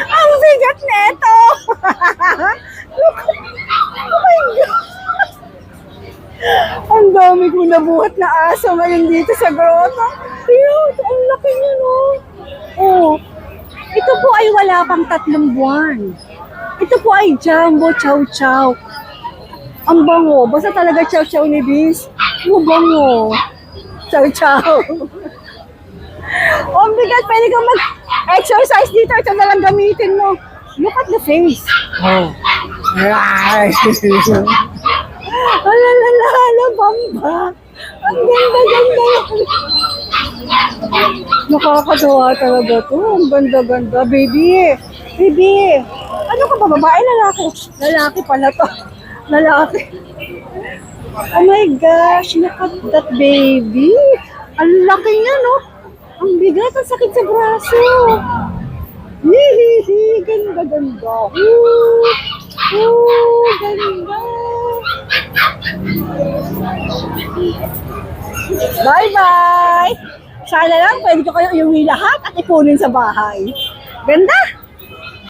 Ang bigat neto! Look! Oh my God! Ang dami kong nabuhat na aso ngayon dito sa grotto. Cute! Ang laki niya, no? Oh, ito po ay wala pang 3 buwan. Ito po ay Jumbo Chow Chow. Ang bango. Basta talaga Chow Chow ni Bis. Ang bango. Chow Chow. Oh, ang bigat. Pwede kang mag-exercise dito. Ito na lang gamitin mo. Look at the face. Oh. Right. Alalala, bamba. Ang ganda-ganda. Nakakatawa talaga to. Ang ganda-ganda. Baby. Baby. Ano ka ba? Babae, lalaki? Lalaki pala to. Lalaki. Oh my gosh. Look at that baby. Ang laki niya, no? Ang bigat. Ang sakit sa braso. Hihihi. Ganda-ganda. Ganda. Bye-bye! Sana lang pwede ko kayo iuwi lahat at ipunin sa bahay. Ganda!